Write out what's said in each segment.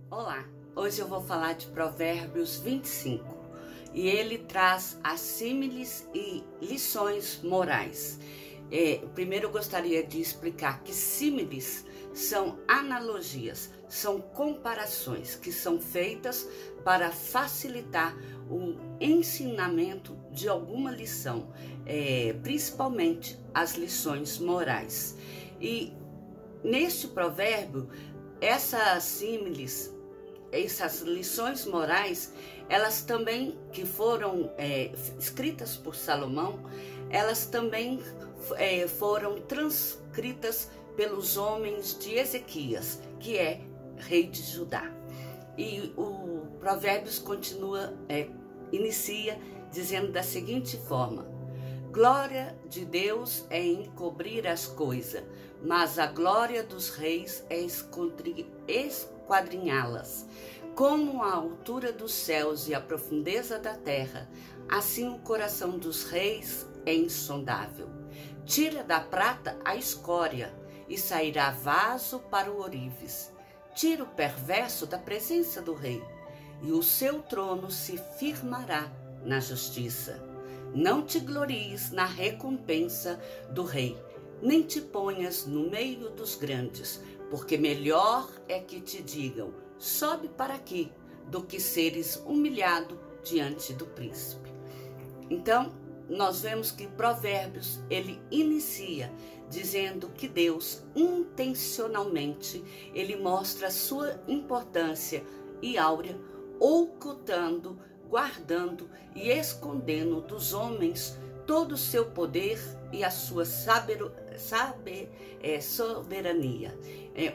Olá, hoje eu vou falar de Provérbios 25 e ele traz as símiles e lições morais. Primeiro eu gostaria de explicar que símiles são analogias, são comparações que são feitas para facilitar o ensinamento de alguma lição, principalmente as lições morais. E neste provérbio, essas símiles, essas lições morais, elas também, que foram escritas por Salomão, elas também foram transcritas pelos homens de Ezequias, que é rei de Judá. E o Provérbios inicia dizendo da seguinte forma: glória de Deus é encobrir as coisas, mas a glória dos reis é esquadrinhá-las. Como a altura dos céus e a profundeza da terra, assim o coração dos reis é insondável. Tira da prata a escória, e sairá vaso para o ourives. Tira o perverso da presença do rei, e o seu trono se firmará na justiça. Não te glories na recompensa do rei, nem te ponhas no meio dos grandes, porque melhor é que te digam, sobe para aqui, do que seres humilhado diante do príncipe. Então, nós vemos que Provérbios, ele inicia dizendo que Deus, intencionalmente, ele mostra a sua importância e áurea, ocultando, guardando e escondendo dos homens todo o seu poder e a sua soberania.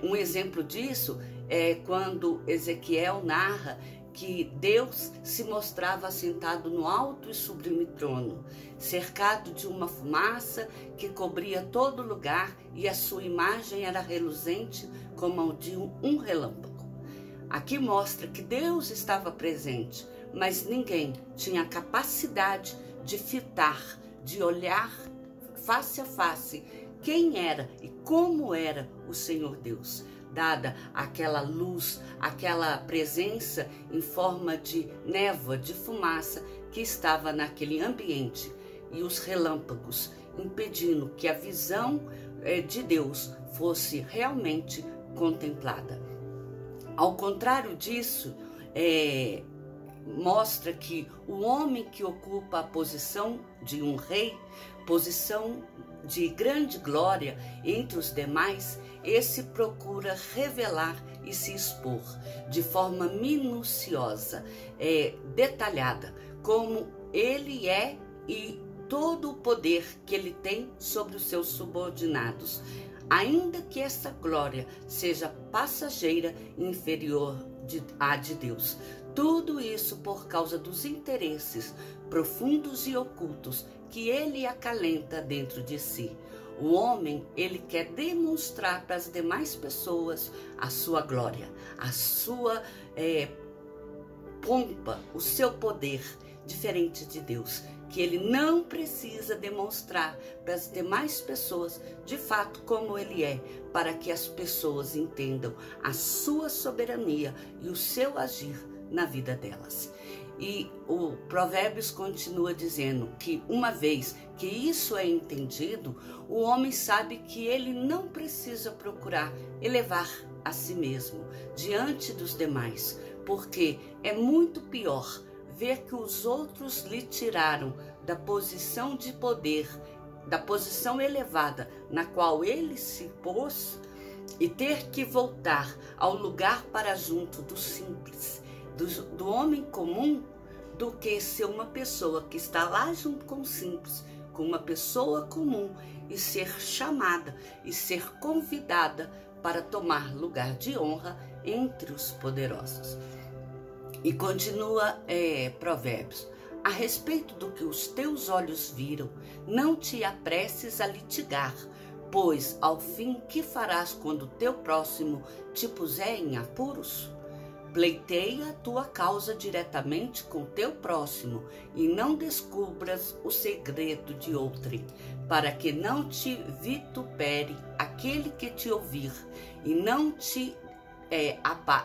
Um exemplo disso é quando Ezequiel narra que Deus se mostrava assentado no alto e sublime trono, cercado de uma fumaça que cobria todo lugar, e a sua imagem era reluzente como a de um relâmpago. Aqui mostra que Deus estava presente, mas ninguém tinha a capacidade de fitar, de olhar face a face quem era e como era o Senhor Deus, dada aquela luz, aquela presença em forma de névoa, de fumaça que estava naquele ambiente, e os relâmpagos impedindo que a visão de Deus fosse realmente contemplada. Ao contrário disso, mostra que o homem que ocupa a posição de um rei, posição de grande glória entre os demais, esse procura revelar e se expor de forma minuciosa, detalhada, como ele é e todo o poder que ele tem sobre os seus subordinados, ainda que essa glória seja passageira e inferior à de Deus. Tudo isso por causa dos interesses profundos e ocultos que ele acalenta dentro de si. O homem, ele quer demonstrar para as demais pessoas a sua glória, a sua pompa, o seu poder, diferente de Deus, que ele não precisa demonstrar para as demais pessoas de fato como ele é, para que as pessoas entendam a sua soberania e o seu agir na vida delas. E o Provérbios continua dizendo que uma vez que isso é entendido, o homem sabe que ele não precisa procurar elevar a si mesmo diante dos demais, porque é muito pior ver que os outros lhe tiraram da posição de poder, da posição elevada na qual ele se pôs, e ter que voltar ao lugar para junto do simples, do homem comum, do que ser uma pessoa que está lá junto com o simples, com uma pessoa comum, e ser chamada e ser convidada para tomar lugar de honra entre os poderosos. E continua Provérbios: a respeito do que os teus olhos viram, não te apresses a litigar, pois ao fim que farás quando teu próximo te puser em apuros? Pleiteia a tua causa diretamente com teu próximo, e não descubras o segredo de outrem, para que não te vitupere aquele que te ouvir, e não te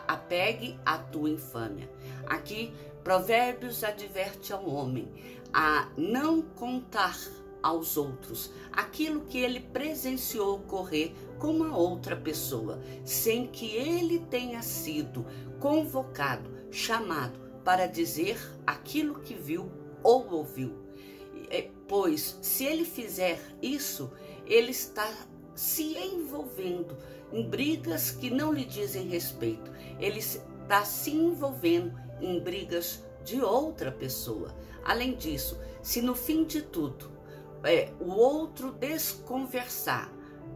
apegue a tua infâmia. Aqui, Provérbios adverte ao homem a não contar aos outros aquilo que ele presenciou ocorrer com uma outra pessoa, sem que ele tenha sido convocado, chamado para dizer aquilo que viu ou ouviu. Pois, se ele fizer isso, ele está se envolvendo em brigas que não lhe dizem respeito. Ele está se envolvendo em brigas de outra pessoa. Além disso, se no fim de tudo o outro desconversar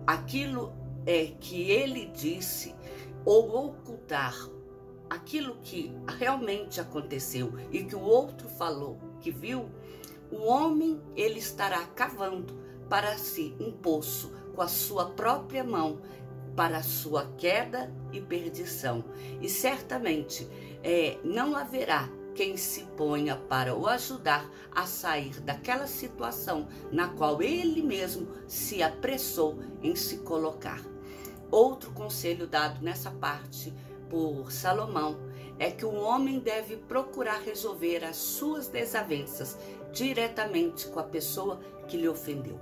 aquilo que ele disse ou ocultar aquilo que realmente aconteceu e que o outro falou que viu, o homem ele estará cavando para si um poço com a sua própria mão para a sua queda e perdição. E certamente não haverá quem se ponha para o ajudar a sair daquela situação na qual ele mesmo se apressou em se colocar. Outro conselho dado nessa parte por Salomão é que o homem deve procurar resolver as suas desavenças diretamente com a pessoa que lhe ofendeu,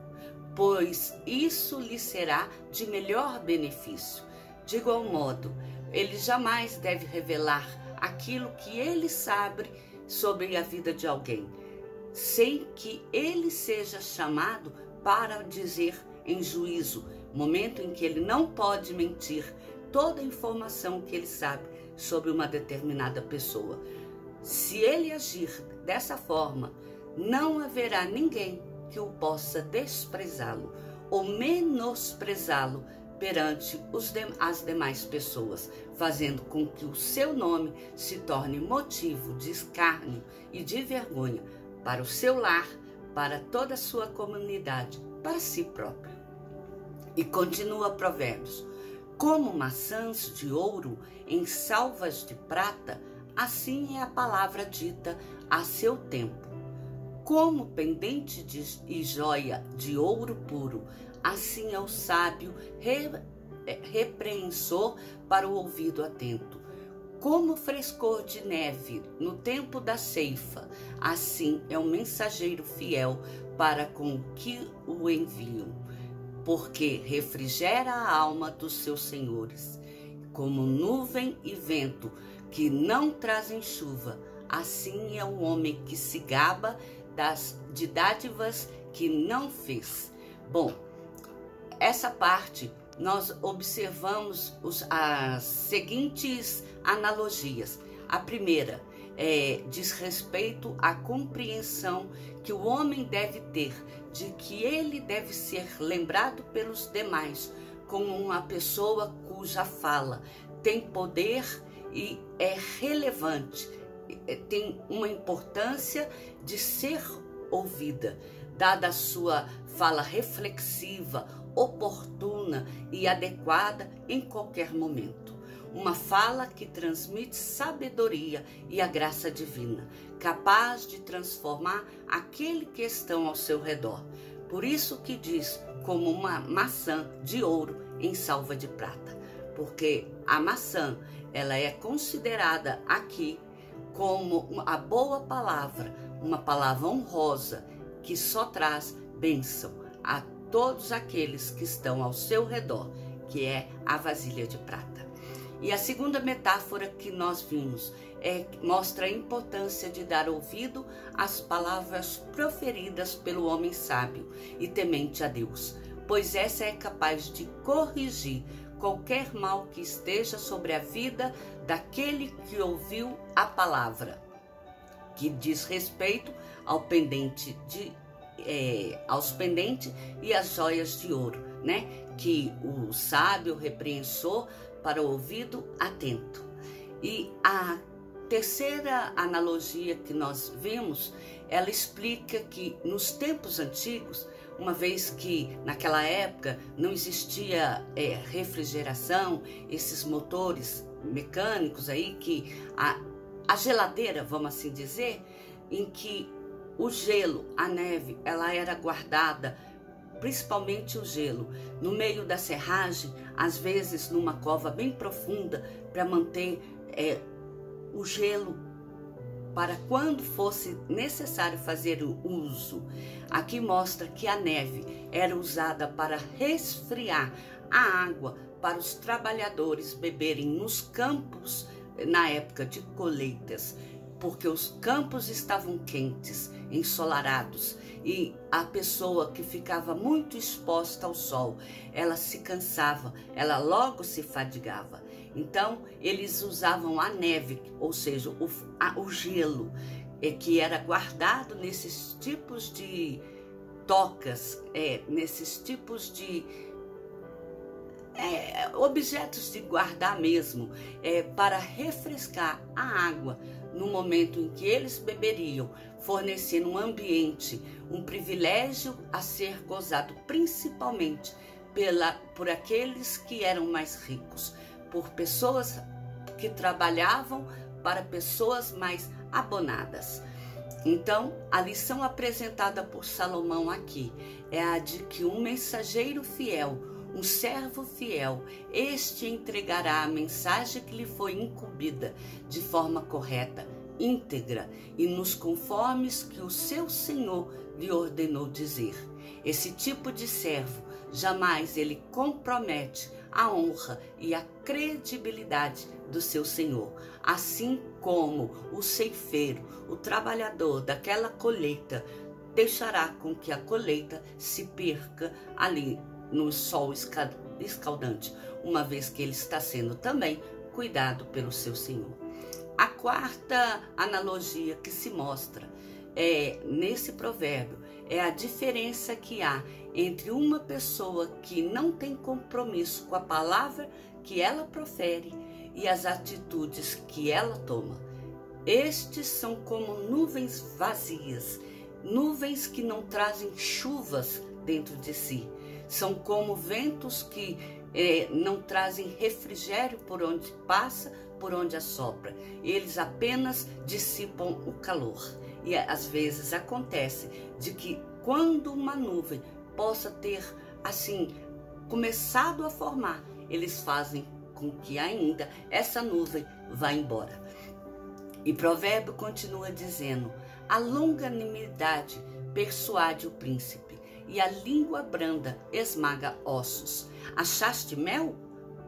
pois isso lhe será de melhor benefício. De igual modo, ele jamais deve revelar aquilo que ele sabe sobre a vida de alguém, sem que ele seja chamado para dizer em juízo, momento em que ele não pode mentir toda a informação que ele sabe sobre uma determinada pessoa. Se ele agir dessa forma, não haverá ninguém que o possa desprezá-lo ou menosprezá-lo perante as demais pessoas, fazendo com que o seu nome se torne motivo de escárnio e de vergonha para o seu lar, para toda a sua comunidade, para si próprio. E continua Provérbios: como maçãs de ouro em salvas de prata, assim é a palavra dita a seu tempo. Como pendente e joia de ouro puro, assim é o sábio repreensor para o ouvido atento. Como frescor de neve no tempo da ceifa, assim é o mensageiro fiel para com o que o enviam, porque refrigera a alma dos seus senhores. Como nuvem e vento que não trazem chuva, assim é o homem que se gaba de dádivas que não fez. Bom, essa parte nós observamos as seguintes analogias. A primeira diz respeito à compreensão que o homem deve ter de que ele deve ser lembrado pelos demais como uma pessoa cuja fala tem poder e é relevante, tem uma importância de ser ouvida, dada a sua fala reflexiva, oportuna e adequada em qualquer momento. Uma fala que transmite sabedoria e a graça divina, capaz de transformar aquele que estão ao seu redor. Por isso que diz como uma maçã de ouro em salva de prata, porque a maçã ela é considerada aqui como a boa palavra, uma palavra honrosa que só traz bênção a todos aqueles que estão ao seu redor, que é a vasilha de prata. E a segunda metáfora que nós vimos mostra a importância de dar ouvido às palavras proferidas pelo homem sábio e temente a Deus, pois essa é capaz de corrigir qualquer mal que esteja sobre a vida daquele que ouviu a palavra, que diz respeito ao pendente aos pendentes e às joias de ouro, né? Que o sábio repreensor para o ouvido atento. E a terceira analogia que nós vimos, ela explica que nos tempos antigos, uma vez que naquela época não existia refrigeração, esses motores mecânicos aí, que a geladeira, vamos assim dizer, em que o gelo, a neve, ela era guardada, principalmente o gelo, no meio da serragem, às vezes numa cova bem profunda, para manter o gelo para quando fosse necessário fazer o uso. Aqui mostra que a neve era usada para resfriar a água para os trabalhadores beberem nos campos na época de colheitas, porque os campos estavam quentes, ensolarados, e a pessoa que ficava muito exposta ao sol, ela se cansava, ela logo se fadigava. Então, eles usavam a neve, ou seja, o gelo, que era guardado nesses tipos de tocas, nesses tipos de objetos de guardar mesmo, para refrescar a água no momento em que eles beberiam, fornecendo um ambiente, um privilégio a ser gozado principalmente por aqueles que eram mais ricos, por pessoas que trabalhavam para pessoas mais abonadas. Então, a lição apresentada por Salomão aqui é a de que um mensageiro fiel, um servo fiel, este entregará a mensagem que lhe foi incumbida de forma correta, íntegra e nos conformes que o seu Senhor lhe ordenou dizer. Esse tipo de servo, jamais ele compromete a honra e a credibilidade do seu Senhor, assim como o ceifeiro, o trabalhador daquela colheita, deixará com que a colheita se perca ali no sol escaldante, uma vez que ele está sendo também cuidado pelo seu Senhor. A quarta analogia que se mostra nesse provérbio é a diferença que há entre uma pessoa que não tem compromisso com a palavra que ela profere e as atitudes que ela toma. Estes são como nuvens vazias, nuvens que não trazem chuvas dentro de si. São como ventos que não trazem refrigério por onde passa, por onde assopra. Eles apenas dissipam o calor. E às vezes acontece de que quando uma nuvem possa ter assim começado a formar, eles fazem com que ainda essa nuvem vá embora. E Provérbio continua dizendo: a longanimidade persuade o príncipe, e a língua branda esmaga ossos. Achaste mel?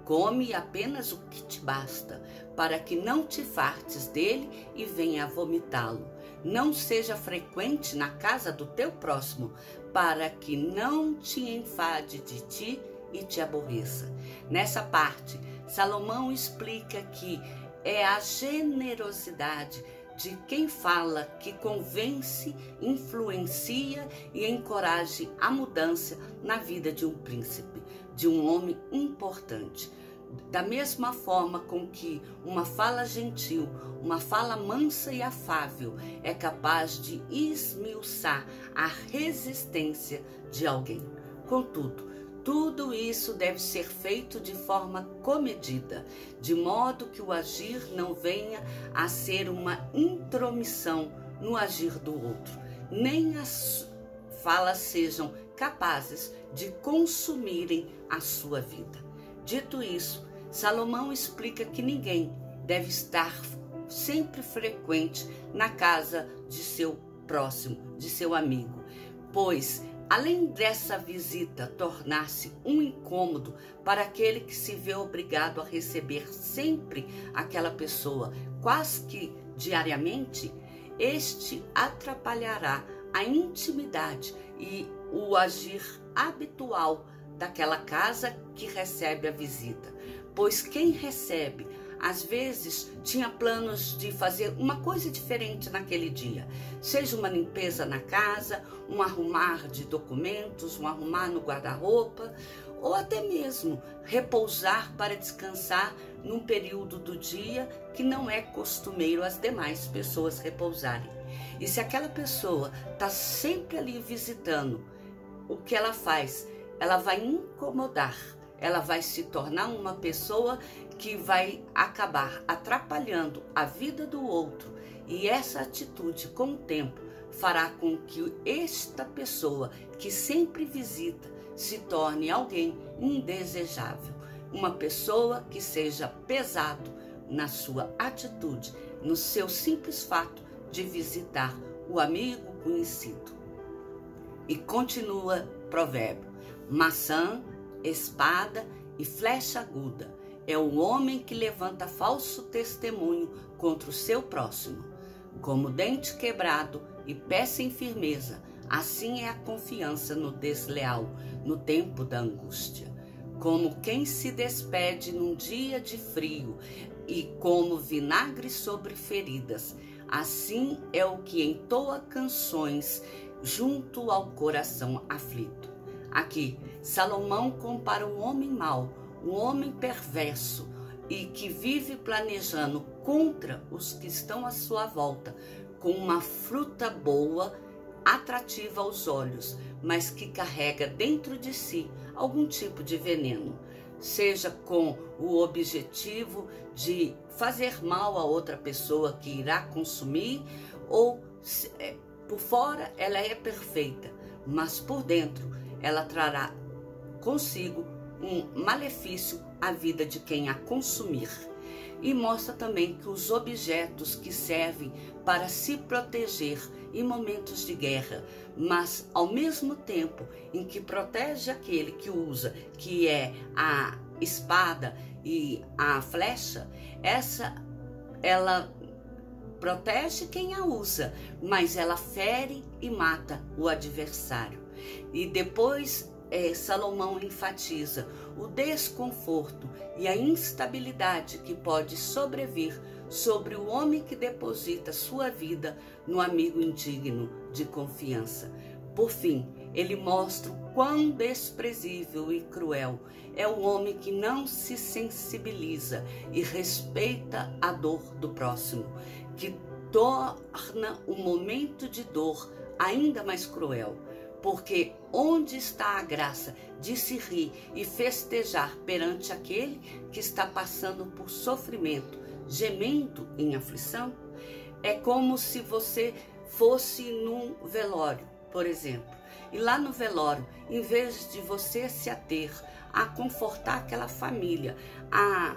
Come apenas o que te basta, para que não te fartes dele e venha a vomitá-lo. Não seja frequente na casa do teu próximo, para que não te enfade de ti e te aborreça. Nessa parte, Salomão explica que é a generosidade de quem fala que convence, influencia e encoraja a mudança na vida de um príncipe, de um homem importante. Da mesma forma com que uma fala gentil, uma fala mansa e afável é capaz de esmiuçar a resistência de alguém. Contudo, tudo isso deve ser feito de forma comedida, de modo que o agir não venha a ser uma intromissão no agir do outro, nem as falas sejam capazes de consumirem a sua vida. Dito isso, Salomão explica que ninguém deve estar sempre frequente na casa de seu próximo, de seu amigo, pois além dessa visita tornar-se um incômodo para aquele que se vê obrigado a receber sempre aquela pessoa, quase que diariamente, este atrapalhará a intimidade e o agir habitual daquela casa que recebe a visita. Pois quem recebe, às vezes, tinha planos de fazer uma coisa diferente naquele dia, seja uma limpeza na casa, um arrumar de documentos, um arrumar no guarda-roupa, ou até mesmo repousar para descansar num período do dia que não é costumeiro as demais pessoas repousarem. E se aquela pessoa está sempre ali visitando, o que ela faz? Ela vai incomodar, ela vai se tornar uma pessoa que vai acabar atrapalhando a vida do outro, e essa atitude, com o tempo, fará com que esta pessoa que sempre visita se torne alguém indesejável. uma pessoa que seja pesado na sua atitude, no seu simples fato de visitar o amigo conhecido. E continua provérbio: maçã, espada e flecha aguda é o homem que levanta falso testemunho contra o seu próximo. Como dente quebrado e pé sem firmeza, assim é a confiança no desleal, no tempo da angústia. Como quem se despede num dia de frio e como vinagre sobre feridas, assim é o que entoa canções junto ao coração aflito. Aqui, Salomão compara um homem mau, um homem perverso e que vive planejando contra os que estão à sua volta, com uma fruta boa, atrativa aos olhos, mas que carrega dentro de si algum tipo de veneno, seja com o objetivo de fazer mal a outra pessoa que irá consumir, ou por fora ela é perfeita, mas por dentro ela trará consigo um malefício à vida de quem a consumir. E mostra também que os objetos que servem para se proteger em momentos de guerra, mas ao mesmo tempo em que protege aquele que usa, que é a espada e a flecha, ela protege quem a usa, mas ela fere e mata o adversário. E depois Salomão enfatiza o desconforto e a instabilidade que pode sobrevir sobre o homem que deposita sua vida no amigo indigno de confiança. Por fim, ele mostra o quão desprezível e cruel é o homem que não se sensibiliza e respeita a dor do próximo, que torna o momento de dor ainda mais cruel. Porque onde está a graça de se rir e festejar perante aquele que está passando por sofrimento, gemendo em aflição? É como se você fosse num velório, por exemplo, e lá no velório, em vez de você se ater a confortar aquela família, a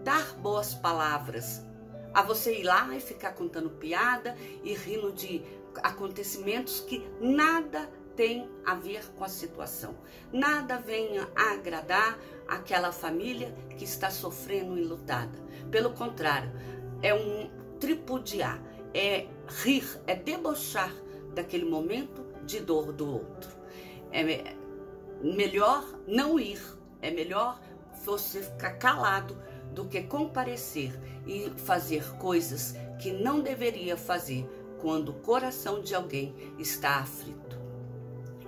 dar boas palavras, a você ir lá e ficar contando piada e rindo de acontecimentos que nada tem a ver com a situação. Nada venha a agradar aquela família que está sofrendo enlutada. Pelo contrário, é um tripudiar, é rir, é debochar daquele momento de dor do outro. É melhor não ir, é melhor você ficar calado do que comparecer e fazer coisas que não deveria fazer quando o coração de alguém está aflito.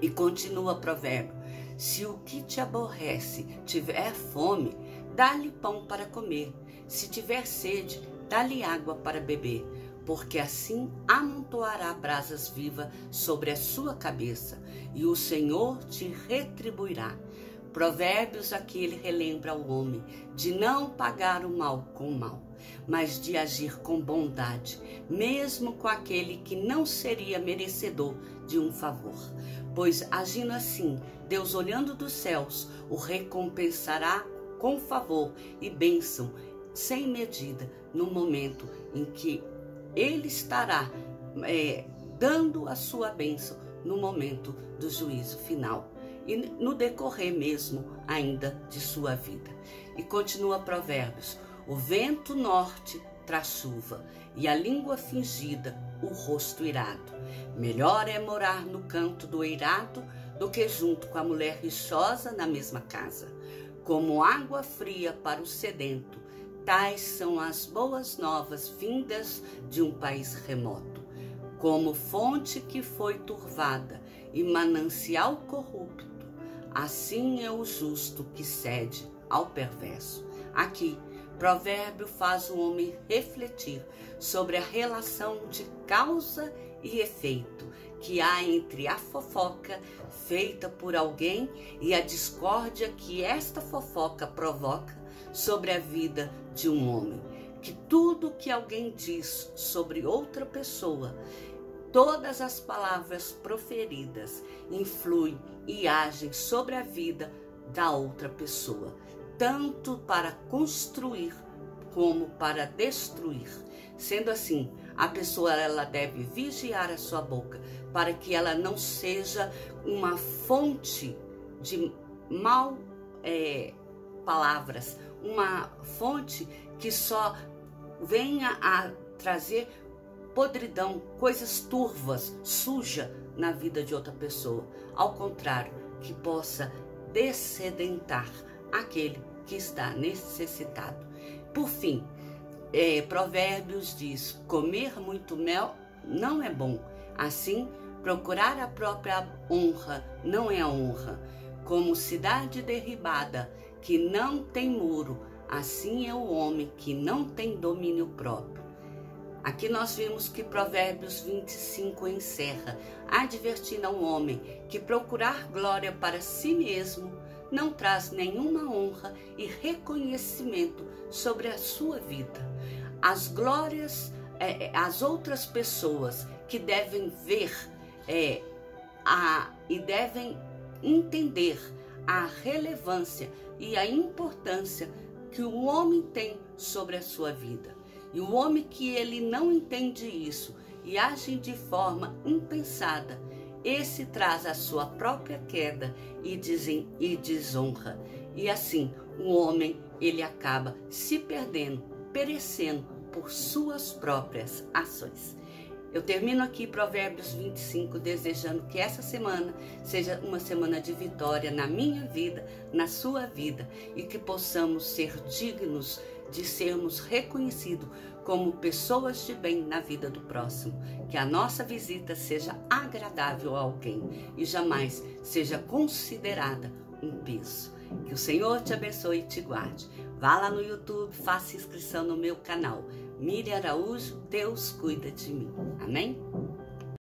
E continua o provérbio: se o que te aborrece tiver fome, dá-lhe pão para comer. Se tiver sede, dá-lhe água para beber, porque assim amontoará brasas vivas sobre a sua cabeça, e o Senhor te retribuirá. Provérbios aqui ele relembra ao homem de não pagar o mal com o mal, mas de agir com bondade, mesmo com aquele que não seria merecedor de um favor. Pois agindo assim, Deus, olhando dos céus, o recompensará com favor e bênção sem medida no momento em que ele estará dando a sua bênção no momento do juízo final e no decorrer mesmo ainda de sua vida. E continua Provérbios: o vento norte traz chuva e a língua fingida o rosto irado. Melhor é morar no canto do eirado do que junto com a mulher rixosa na mesma casa. Como água fria para o sedento, tais são as boas novas vindas de um país remoto. Como fonte que foi turvada e manancial corrupto, assim é o justo que cede ao perverso. Aqui, provérbio faz o homem refletir sobre a relação de causa e efeito que há entre a fofoca feita por alguém e a discórdia que esta fofoca provoca sobre a vida de um homem. Que tudo que alguém diz sobre outra pessoa, todas as palavras proferidas influem e agem sobre a vida da outra pessoa. tanto para construir como para destruir. Sendo assim, a pessoa ela deve vigiar a sua boca para que ela não seja uma fonte de palavras, uma fonte que só venha a trazer podridão, coisas turvas, suja na vida de outra pessoa. Ao contrário, que possa dessedentar aquele que está necessitado. Por fim, Provérbios diz: comer muito mel não é bom. Assim, procurar a própria honra não é honra. Como cidade derribada que não tem muro, assim é o homem que não tem domínio próprio. Aqui nós vimos que Provérbios 25 encerra, advertindo ao homem que procurar glória para si mesmo não traz nenhuma honra e reconhecimento sobre a sua vida. As glórias, as outras pessoas que devem ver e devem entender a relevância e a importância que o homem tem sobre a sua vida. E o homem que ele não entende isso e age de forma impensada, esse traz a sua própria queda e desonra. E assim, o homem, ele acaba se perdendo, perecendo por suas próprias ações. Eu termino aqui Provérbios 25, desejando que essa semana seja uma semana de vitória na minha vida, na sua vida, e que possamos ser dignos de sermos reconhecidos como pessoas de bem na vida do próximo. Que a nossa visita seja agradável a alguém e jamais seja considerada um peso. Que o Senhor te abençoe e te guarde. Vá lá no YouTube, faça inscrição no meu canal. Miriam Araújo, Deus cuida de mim. Amém?